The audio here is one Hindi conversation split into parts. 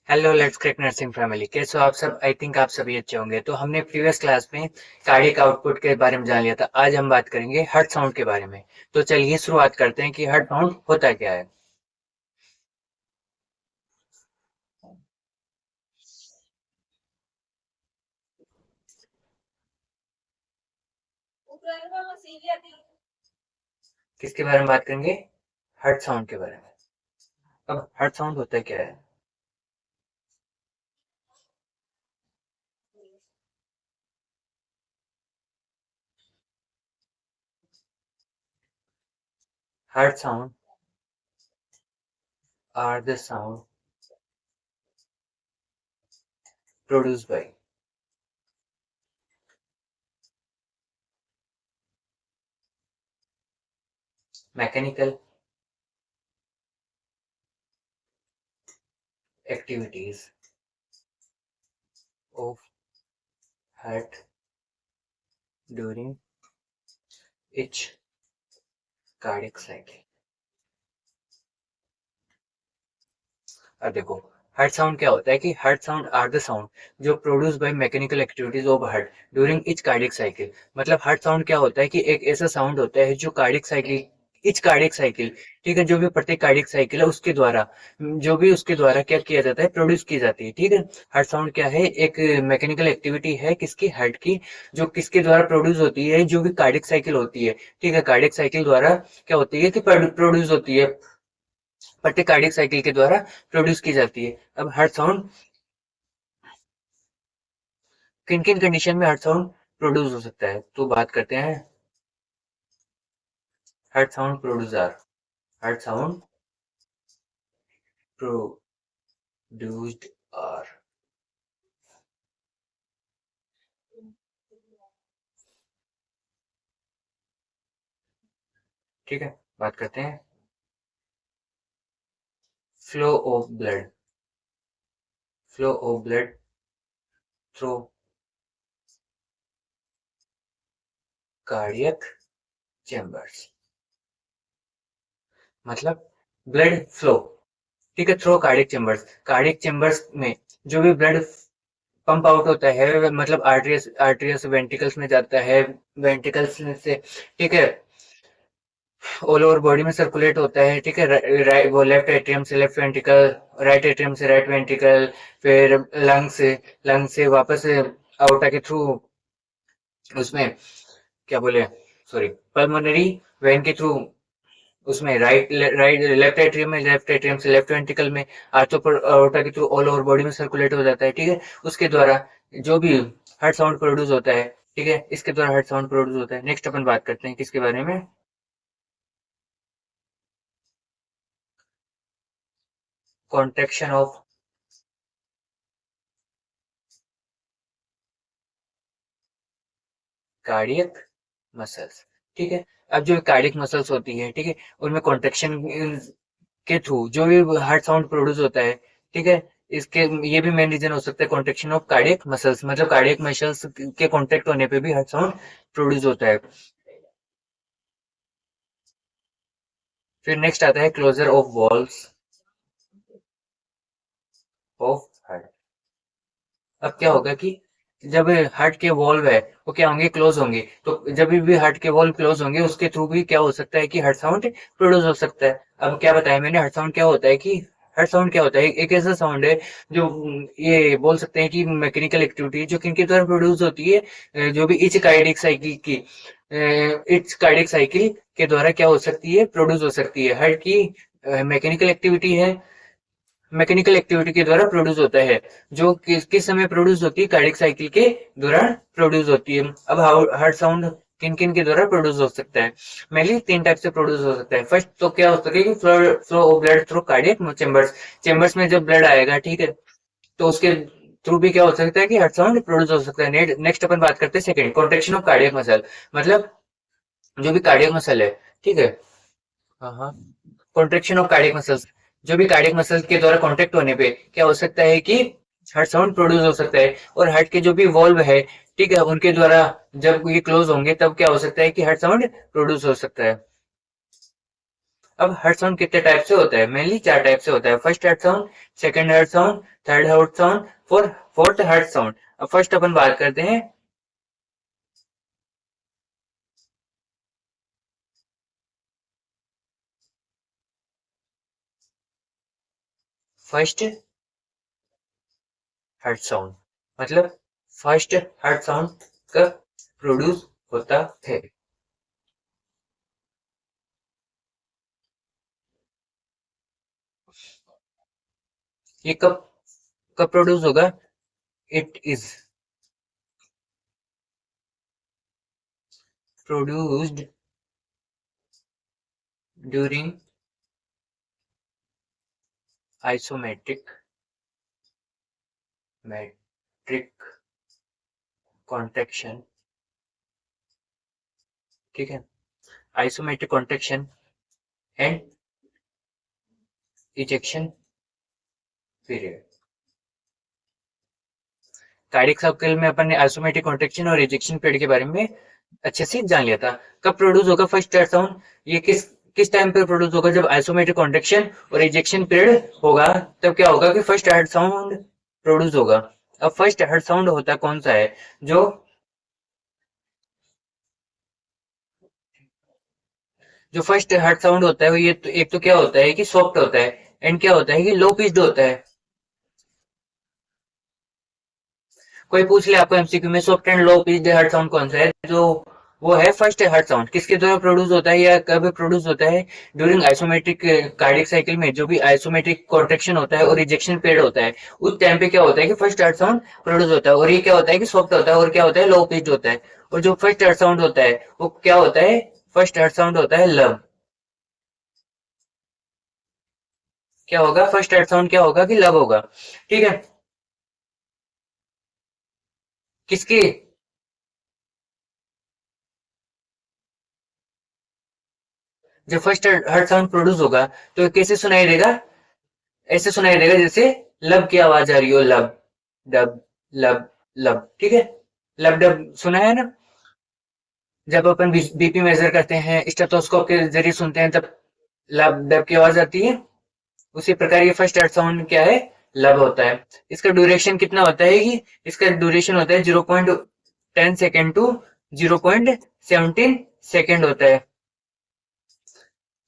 Hello let's crack nursing family. कैसे हो आप सब? आई थिंक आप सभी अच्छे होंगे। तो हमने प्रीवियस क्लास में कार्डियक आउटपुट के बारे में जान लिया था। आज हम बात करेंगे हार्ट साउंड के बारे में। तो चलिए शुरुआत करते हैं कि हार्ट साउंड होता क्या है। किसके बारे में बात करेंगे? हार्ट साउंड के बारे में। अब हार्ट साउंड होता क्या है? Heart sound are the sound produce by mechanical activities of heart during each cardiac cycle. अब देखो, हार्ट साउंड क्या होता है कि heart sound are the sound जो produce by mechanical activities of heart during each cardiac cycle. मतलब हार्ट साउंड क्या होता है कि एक ऐसा साउंड होता है जो cardiac cycle, etch cardiac cycle, ठीक है, जो भी प्रत्येक कार्डियक साइकिल है उसके द्वारा, जो भी उसके द्वारा क्या किया जाता है, प्रोड्यूस की जाती है। ठीक है, हार्ट साउंड क्या है? एक मैकेनिकल एक्टिविटी है किसकी? हार्ट की, जो किसके द्वारा प्रोड्यूस होती है? जो भी कार्डियक साइकिल होती है, ठीक है, कार्डियक साइकिल द्वारा क्या होती है कि प्रोड्यूस होती है, प्रत्येक कार्डियक साइकिल के द्वारा प्रोड्यूस की जाती है। अब हार्ट साउंड किन किन कंडीशन में हार्ट साउंड प्रोड्यूस हो सकता है, तो बात करते हैं। Heart sound producer, heart sound produced are, ठीक है, बात करते हैं flow of blood, flow of blood through cardiac chambers. मतलब ब्लड फ्लो, ठीक है, through cardiac chambers, cardiac chambers में जो भी ब्लड पंप आउट होता है, मतलब आर्टरियस आर्टरियस वेंट्रिकल्स में जाता है, वेंट्रिकल्स से, ठीक है, ऑल ओवर बॉडी में सर्कुलेट होता है। ठीक है, वो लेफ्ट एट्रियम से लेफ्ट वेंट्रिकल, राइट एट्रियम से राइट वेंट्रिकल, फिर लंग से वापस आउटा के थ्रू उसमें क्या बोले, सॉरी, पल्मोनरी वेन के थ्रू उसमें राइट लेफ्ट एट्रियम में, लेफ्ट एट्रियम से लेफ्ट वेंट्रिकल में, आर्टोटा के थ्रू ऑल ओवर बॉडी में सर्कुलेट हो जाता है। ठीक है, उसके द्वारा जो भी हार्ट साउंड प्रोड्यूस होता है, ठीक है, इसके द्वारा हार्ट साउंड प्रोड्यूस होता है। नेक्स्ट अपन बात करते हैं किसके बारे में? Contraction of cardiac muscles. ठीक है, अब जो कार्डियक मसल्स होती है, ठीक है, उनमें कॉन्ट्रेक्शन के थ्रू जो भी हार्ट साउंड प्रोड्यूस होता है, ठीक है, इसके ये भी मेन रीजन हो सकता है कॉन्ट्रेक्शन ऑफ कार्डियक मसल्स, मतलब कार्डियक मसल्स के कॉन्ट्रैक्ट होने पे भी हार्ट साउंड प्रोड्यूस होता है। फिर नेक्स्ट आता है closure of valves of heart. अब क्या होगा कि जब हार्ट के वॉल्व है वो क्या होंगे? क्लोज होंगे। तो जब भी हार्ट के वॉल्व क्लोज होंगे उसके थ्रू भी क्या हो सकता है कि हार्ट साउंड प्रोड्यूस हो सकता है। अब क्या बताया मैंने, हार्ट साउंड क्या होता है कि हार्ट साउंड क्या होता है? एक ऐसा साउंड है जो ये बोल सकते हैं कि मैकेनिकल एक्टिविटी जो किनके द्वारा प्रोड्यूस होती है, जो भी इच कार्डियक साइकिल की, इच कार्डियक साइकिल के द्वारा क्या हो सकती है? प्रोड्यूस हो सकती है। हार्ट की मैकेनिकल एक्टिविटी है, मैकेनिकल एक्टिविटी के द्वारा प्रोड्यूस होता है, जो किस समय प्रोड्यूस होती है? कार्डियक साइकिल के दौरान प्रोड्यूस होती है। अब हार्ट साउंड किन किन के द्वारा प्रोड्यूस हो सकता है? मेनली तीन टाइप से प्रोड्यूस हो सकता है। फर्स्ट तो क्या हो सकता है कि flow of blood through cardiac chambers, chambers में जब ब्लड आएगा, ठीक है, तो उसके थ्रू भी क्या हो सकता है कि हार्ट साउंड प्रोड्यूस हो सकता है। नेक्स्ट अपन बात करते हैं second, contraction of cardiac muscle. मतलब जो भी कार्डियक मसल है, ठीक है, हाँ हाँ, कॉन्ट्रेक्शन ऑफ कार्डियक मसल्स, जो भी कार्डियक मसल्स के द्वारा कॉन्ट्रैक्ट होने पे क्या हो सकता है कि हार्ट साउंड प्रोड्यूस हो सकता है। और हार्ट के जो भी वॉल्व है, ठीक है, उनके द्वारा जब ये क्लोज होंगे तब क्या हो सकता है कि हार्ट साउंड प्रोड्यूस हो सकता है। अब हर्ट साउंड कितने टाइप से होता है? मेनली 4 टाइप से होता है। First heart sound, second heart sound, third heart sound, fourth heart sound. अब फर्स्ट अपन बात करते हैं फर्स्ट हर्ट साउंड, मतलब फर्स्ट हर्ट साउंड कब प्रोड्यूस होता है? ये कब कब प्रोड्यूस होगा? It is produced during isometric metric contraction. ठीक है, isometric contraction and ejection period. Cardiac cycle में अपन ने आइसोमेट्रिक कॉन्ट्रैक्शन और इजेक्शन पीरियड के बारे में अच्छे से जान लिया था। कब प्रोड्यूस होगा फर्स्ट हर्ट साउंड? ये किस टाइम पे प्रोड्यूस होगा? जब आइसोमेट्रिक कॉन्ट्रैक्शन और इजेक्शन पीरियड होगा, तब क्या होगा कि फर्स्ट हर्ट साउंड प्रोड्यूस होगा। अब फर्स्ट हर्ट साउंड होता कौन सा है? जो जो फर्स्ट हर्ट साउंड होता है वो ये तो, एक तो क्या होता है कि सॉफ्ट होता है, एंड क्या होता है कि लो पिच्ड होता है। कोई पूछ ले आपको एमसीक्यू में soft and low pitched heart sound कौन सा है, जो वो है फर्स्ट हर्ट साउंड। किसके द्वारा प्रोड्यूस होता है या कब प्रोड्यूस होता है? ड्यूरिंग आइसोमेट्रिक कार्डियक साइकिल में जो भी आइसोमेट्रिक कॉन्ट्रैक्शन होता है और इजेक्शन पीरियड होता है, उस टाइम पे क्या होता है कि फर्स्ट हर्ट साउंड प्रोड्यूस होता है। और ये क्या होता है कि सॉफ्ट होता है और क्या होता है लो पिच्ड होता है। और जो फर्स्ट हर्ट साउंड होता है वो क्या होता है? फर्स्ट हर्ट साउंड होता है लब। क्या होगा? फर्स्ट हर्ट साउंड क्या होगा कि लब होगा। ठीक है, किसकी? जब फर्स्ट हर्ट साउंड प्रोड्यूस होगा तो कैसे सुनाई देगा? ऐसे सुनाई देगा जैसे लब की आवाज आ रही हो, लब डब लब लब। ठीक है, लब डब सुना है ना? जब अपन बीपी मेजर करते हैं स्टेथोस्कोप के जरिए सुनते हैं, तब लब डब की आवाज आती है। उसी प्रकार ये फर्स्ट हर्ट साउंड क्या है? लब होता है। इसका ड्यूरेशन कितना होता है कि इसका ड्यूरेशन होता है 0.10 सेकेंड टू 0.17 सेकेंड होता है।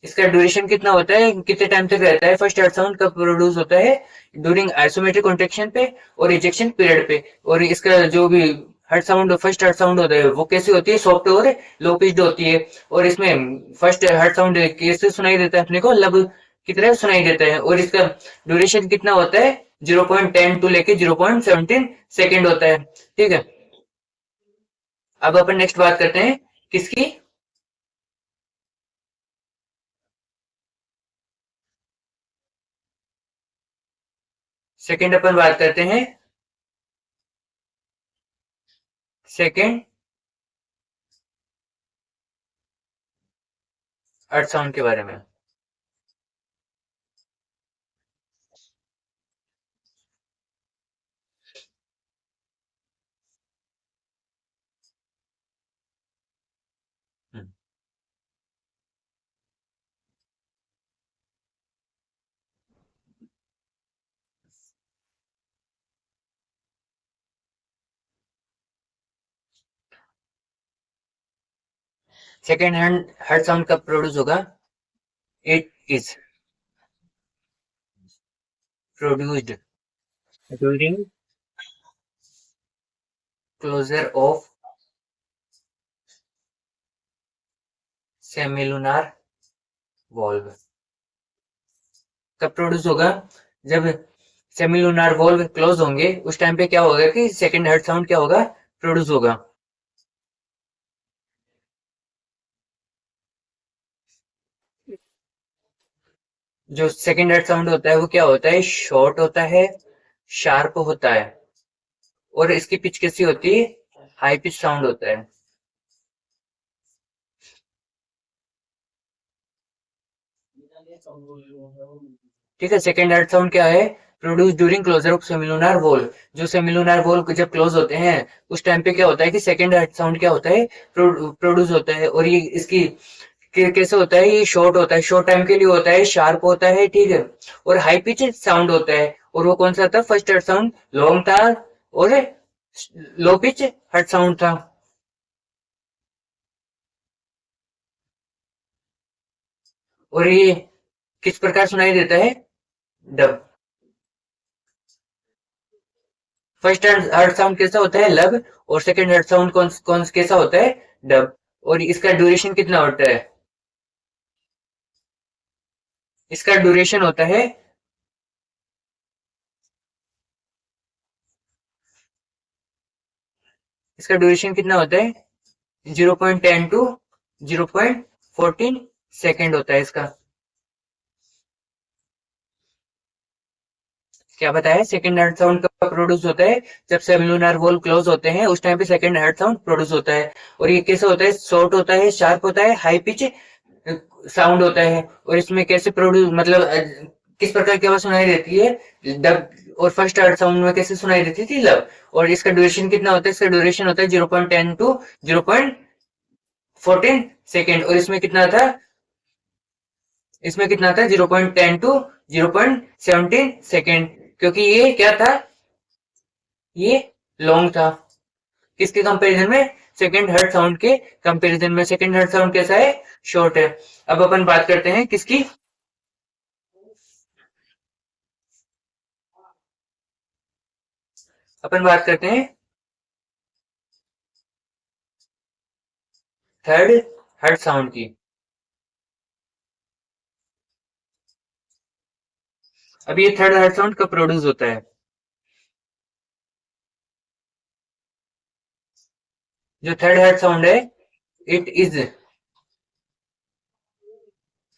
इसका ड्यूरेशन कितना होता है, कितने टाइम तक रहता है? फर्स्ट हर्ट साउंड कब प्रोड्यूस होता है? ड्यूरिंग आइसोमेट्रिक कॉन्ट्रैक्शन पे और इजेक्शन पीरियड पे। और इसका जो भी heart sound first heart sound होता है वो कैसी होती है? सॉफ्ट और लो पिच्ड होती है। और इसमें फर्स्ट हर्ट साउंड कैसे सुनाई देता है अपने को? लब की तरह सुनाई देता है। और इसका ड्यूरेशन कितना होता है? 0.10 टू लेके 0.17 सेकेंड होता है। ठीक है, अब अपन नेक्स्ट बात करते हैं किसकी? सेकेंड अपन बात करते हैं सेकेंड हर्ट साउंड के बारे में। सेकेंड हैंड हर्ट साउंड कब प्रोड्यूस होगा? It is produced during closure of semilunar valve. कब प्रोड्यूस होगा? जब सेमिलुनार वॉल्व क्लोज होंगे, उस टाइम पे क्या होगा कि सेकेंड हर्ट साउंड क्या होगा? प्रोड्यूस होगा। जो सेकेंड हर्ट साउंड होता है वो क्या होता है? शॉर्ट होता है, शार्प होता है, और इसकी पिच कैसी होती है? हाई पिच साउंड होता है। ठीक है, सेकेंड हर्ट साउंड क्या है? Produce during closure of semilunar valve. जो सेमिलुनार वॉल जब क्लोज होते हैं, उस टाइम पे क्या होता है कि सेकेंड हर्ट साउंड क्या होता है? प्रोड्यूस होता है। और ये इसकी कैसे होता है, ये शॉर्ट होता है, शॉर्ट टाइम के लिए होता है, शार्प होता है, ठीक है, और हाई पिच साउंड होता है। और वो कौन सा था, फर्स्ट हर्ट साउंड लॉन्ग था, और लो पिच हर्ट साउंड था। और ये किस प्रकार सुनाई देता है, डब। फर्स्ट हर्ट साउंड कैसा होता है, लब, और सेकंड हर्ट साउंड कौन कौन कैसा होता है, डब। और इसका ड्यूरेशन कितना होता है, इसका ड्यूरेशन होता है, इसका ड्यूरेशन कितना होता है, 0.10 टू 0.14 सेकेंड होता है इसका। क्या बताया, सेकंड हर्ट साउंड कब प्रोड्यूस होता है, जब सेलुलर वॉल क्लोज होते हैं उस टाइम पे सेकंड हर्ट साउंड प्रोड्यूस होता है। और ये कैसे होता है, शॉर्ट होता है, शार्प होता है, हाई पिच साउंड होता है। और इसमें कैसे प्रोड्यूस मतलब किस प्रकार की आवाज सुनाई देती है, डब। और फर्स्ट हर्ट साउंड में कैसे सुनाई देती थी, लब। और इसका ड्यूरेशन कितना होता है, इसका ड्यूरेशन होता है 0.10 टू 0.14 सेकेंड। और इसमें कितना था 0.10 टू 0.17 सेकेंड, क्योंकि ये क्या था, ये लॉन्ग था। किसके कंपैरिजन में, सेकंड हर्ट साउंड के कंपैरिजन में। सेकंड हर्ट साउंड कैसा है, शॉर्ट है। अब अपन बात करते हैं किसकी, अपन बात करते हैं थर्ड हर्ट साउंड की। अब ये थर्ड हर्ट साउंड कब प्रोड्यूस होता है, जो थर्ड हर्ट साउंड है, it is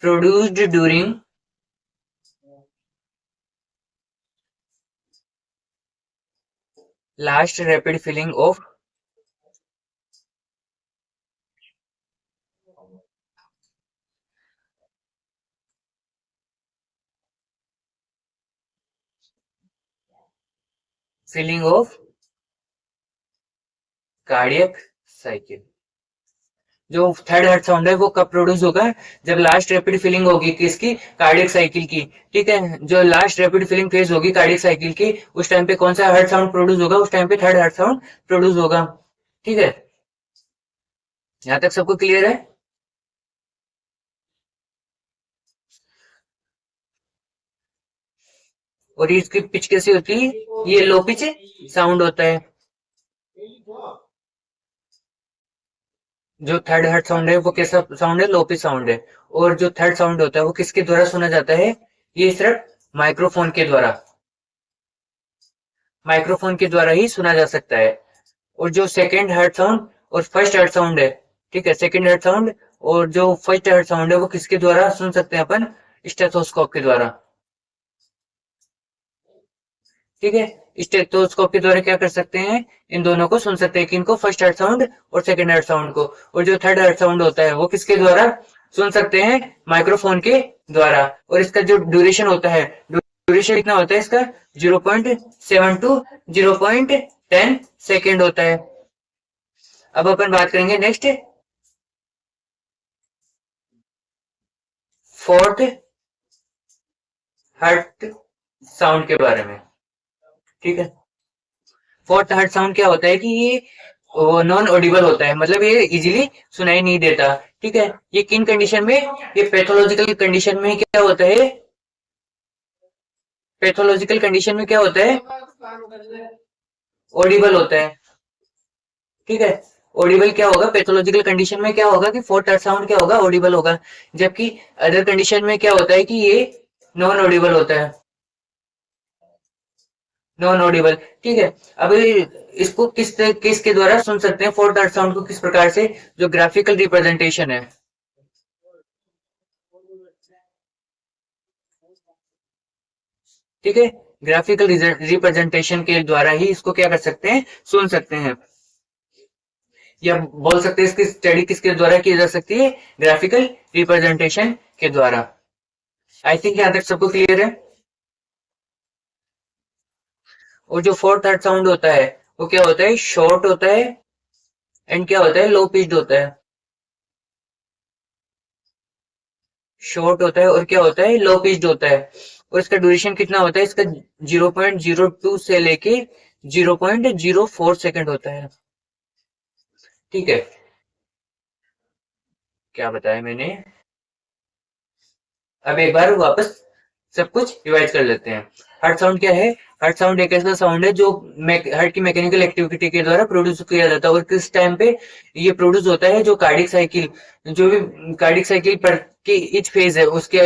produced during last rapid filling of filling of cardiac cycle. जो थर्ड हर्ट साउंड है वो कब प्रोड्यूस होगा, जब लास्ट रैपिड फिलिंग होगी किसकी, कार्डियक साइकिल की। ठीक है, जो लास्ट रैपिड फिलिंग फेज होगी कार्डियक साइकिल की, उस टाइम पे कौन सा हर्ट साउंड प्रोड्यूस होगा, उस टाइम पे थर्ड हर्ट साउंड प्रोड्यूस होगा। ठीक है, यहां तक सबको क्लियर है। और इसकी पिच कैसी होती है, ये लो पिच साउंड होता है। जो थर्ड हर्ट साउंड है वो कैसा साउंड है, लो पिच साउंड है। और जो थर्ड साउंड होता है वो किसके द्वारा सुना जाता है, ये सिर्फ माइक्रोफोन के द्वारा, माइक्रोफोन के द्वारा ही सुना जा सकता है। और जो सेकेंड हर्ट साउंड और फर्स्ट हर्ट साउंड है, ठीक है, सेकेंड हर्ट साउंड और जो फर्स्ट हर्ट साउंड है वो किसके द्वारा सुन सकते हैं अपन, स्टेथोस्कोप के द्वारा। ठीक है, स्टेथोस्कोप के द्वारा क्या कर सकते हैं, इन दोनों को सुन सकते हैं, किनको, फर्स्ट हर्ट साउंड और सेकेंड हर्ट साउंड को। और जो थर्ड हर्ट साउंड होता है वो किसके द्वारा सुन सकते हैं, माइक्रोफोन के द्वारा। और इसका जो ड्यूरेशन होता है, ड्यूरेशन कितना होता है इसका, 0.7 टू 0.10 सेकेंड होता है। अब अपन बात करेंगे नेक्स्ट फोर्थ हर्ट साउंड के बारे में। ठीक है, फोर्थ हर्ट साउंड क्या होता है कि ये नॉन ऑडिबल होता है, मतलब ये इजीली सुनाई नहीं देता। ठीक है, ये किन कंडीशन में, ये पैथोलॉजिकल कंडीशन में क्या होता है, पैथोलॉजिकल कंडीशन में क्या होता है, ऑडिबल होता है। ठीक है, ऑडिबल क्या होगा, पैथोलॉजिकल कंडीशन में क्या होगा कि फोर्थ हर्ट साउंड क्या होगा, ऑडिबल होगा। जबकि अदर कंडीशन में क्या होता है कि ये नॉन ऑडिबल होता है, नॉन ऑडिबल। ठीक है, अब इसको किसके द्वारा सुन सकते हैं, फोर्थ हर्ट साउंड को किस प्रकार से, जो ग्राफिकल रिप्रेजेंटेशन है, ठीक है, ग्राफिकल रिप्रेजेंटेशन के द्वारा ही इसको क्या कर सकते हैं, सुन सकते हैं। या बोल सकते हैं इसकी स्टडी किसके द्वारा की जा सकती है, ग्राफिकल रिप्रेजेंटेशन के द्वारा। आई थिंक यहाँ तक सबको क्लियर है। और जो फोर्थ हर्ट साउंड होता है वो क्या होता है, शॉर्ट होता है, एंड क्या होता है, लो पिच्ड होता है। शॉर्ट होता है और क्या होता है, लो पिच्ड होता है। और इसका ड्यूरेशन कितना होता है इसका, 0.02 से लेके 0.04 सेकंड होता है। ठीक है, क्या बताया मैंने। अब एक बार वापस सब कुछ रिवाइज कर लेते हैं। हार्ट साउंड क्या है? हार्ट साउंड एक ऐसा साउंड है जो हार्ट की मैकेनिकल एक्टिविटी के द्वारा प्रोड्यूस किया जाता है। और किस टाइम पे ये प्रोड्यूस होता है? जो कार्डिक साइकिल, जो भी कार्डिक साइकिल पर की ईच फेज है उसके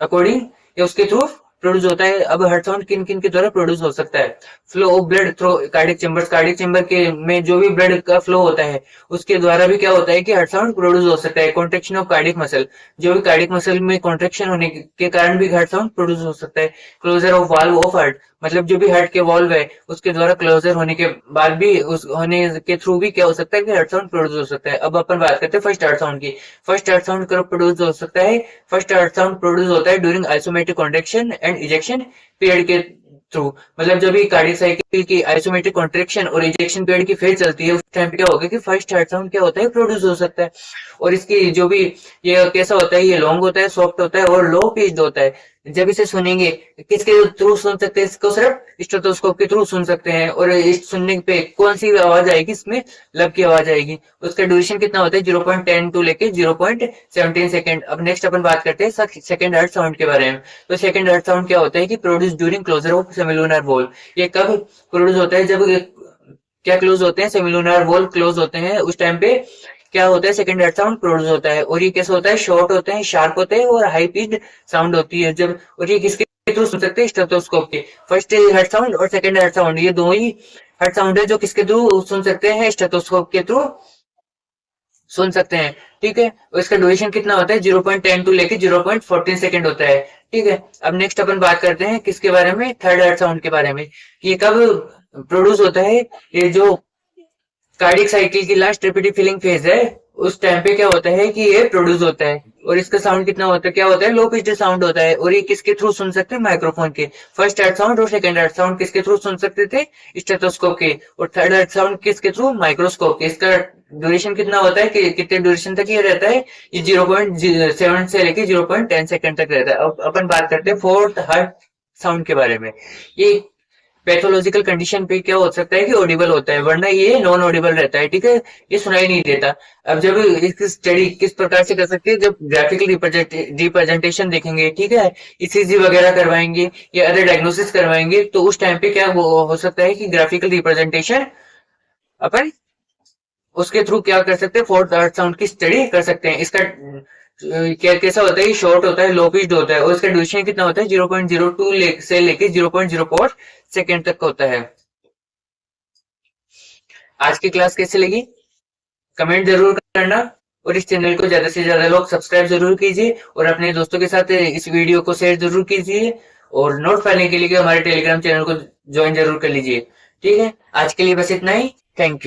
अकॉर्डिंग या उसके थ्रू प्रोड्यूस होता है। अब हार्ट साउंड किन किन के द्वारा प्रोड्यूस हो सकता है? Flow of blood through cardiac chamber के में जो भी ब्लड का फ्लो होता है उसके द्वारा भी क्या होता है कि हार्ट साउंड प्रोड्यूस हो सकता है। कॉन्ट्रेक्शन ऑफ कार्डिक मसल, जो भी कार्डिक मसल में कॉन्ट्रेक्शन होने के कारण भी हार्ट साउंड प्रोड्यूस हो सकता है। Closure of valve of heart, मतलब जो भी हार्ट के वॉल्व है उसके द्वारा क्लोजर होने के बाद भी उस होने के थ्रू भी क्या हो सकता है कि हार्ट साउंड प्रोड्यूस हो सकता है। अब अपन बात करते हैं फर्स्ट हार्ट साउंड की। फर्स्ट हार्ट साउंड कब प्रोड्यूस हो सकता है? फर्स्ट हार्ट साउंड प्रोड्यूस होता है during isometric contraction and ejection period के थ्रू। मतलब जब भी कार्डियक साइकिल की आइसोमेट्रिक कॉन्ट्रेक्शन और इजेक्शन पीरियड की फेज चलती है उस टाइम पे क्या होगा कि फर्स्ट हार्ट साउंड क्या होता है, प्रोड्यूस हो सकता है। और इसकी जो भी ये कैसा होता है, ये लॉन्ग होता है, सॉफ्ट होता है और लो पिच्ड होता है। जब इसे सुनेंगे किसके थ्रू सुन सकते हैं? इसको सिर्फ स्टेथोस्कोप के थ्रू सुन सकते हैं। और इस सुनने पे कौन सी आवाज आएगी? इसमें लब की आवाज आएगी। उसका ड्यूरेशन कितना होता है? 0.10 टू लेके 0.17 सेकंड। अब नेक्स्ट अपन बात करते हैं सेकंड हार्ट साउंड के बारे में। तो सेकंड हार्ट साउंड क्या होता है कि produce during closure of semilunar valve. ये कब प्रोड्यूस होता है? जब क्या क्लोज होते हैं, सेमिलुनर वॉल क्लोज होते हैं, उस टाइम पे क्या होता है, सेकंड हार्ट साउंड प्रोड्यूस होता है। और ये कैसे होता है? शॉर्ट होते हैं, शार्प होते हैं और हाई पिच्ड साउंड होती है जब। और ये किसके थ्रू सुन सकते हैं? स्टेथोस्कोप के। फर्स्ट हार्ट साउंड और सेकंड हार्ट साउंड ये दो ही हार्ट साउंड है जो किसके थ्रू सुन सकते हैं? स्टेथोस्कोप के थ्रू सुन सकते हैं। ठीक है, और इसका ड्यूरेशन कितना होता है? 0.10 टू लेके 0.14 सेकंड होता है। ठीक है, अब नेक्स्ट अपन बात करते हैं किसके बारे में? थर्ड हार्ट साउंड के बारे में। ये कब प्रोड्यूस होता है? ये जो कार्डिक साइकिल की लास्ट रिपीटिव फिलिंग फेज है उस टाइम पे क्या होता है कि ये प्रोड्यूस होता है। और इसका साउंड कितना होता है? क्या होता है? लो पिच्ड साउंड होता है। और ये किसके थ्रू सुन सकते हैं? माइक्रोफोन के। फर्स्ट हार्ट साउंड और सेकंड हार्ट साउंड किसके थ्रू सुन सकते थे? स्टेथोस्कोप के। और थर्ड हार्ट साउंड किसके थ्रू? माइक्रोस्कोप के। इसका ड्यूरेशन कितना होता है कि कितने ड्यूरेशन तक ये रहता है? ये 0.7 से लेके 0.10 सेकंड तक रहता है। अब अपन बात करते हैं फोर्थ हार्ट साउंड के बारे में। ये पैथोलॉजिकल कंडीशन पे क्या हो सकता है कि ऑडिबल होता है, वरना ये नॉन ऑडिबल रहता है। ठीक है, ये सुनाई नहीं देता। अब जब इसकी स्टडी किस प्रकार से कर सकते हैं? जब ग्राफिकल रिप्रेजेंटेशन देखेंगे, ठीक है, ईसीजी वगैरह करवाएंगे या अदर डायग्नोसिस करवाएंगे, तो उस टाइम पे क्या हो सकता है कि ग्राफिकल रिप्रेजेंटेशन अपन उसके थ्रू क्या कर सकते हैं? फोर्थ हार्ट साउंड की स्टडी कर सकते हैं। इसका क्या कैसा होता है? शॉर्ट होता है, लो पिच्ड होता है और इसका ड्यूरेशन कितना होता है? 0.02 से लेके 0.04 सेकेंड तक होता है। आज की क्लास कैसी लगी? कमेंट जरूर करना। और इस चैनल को ज्यादा से ज्यादा लोग सब्सक्राइब जरूर कीजिए और अपने दोस्तों के साथ इस वीडियो को शेयर जरूर कीजिए। और नोट पाने के लिए हमारे टेलीग्राम चैनल को ज्वाइन जरूर कर लीजिए। ठीक है, आज के लिए बस इतना ही। Thank you.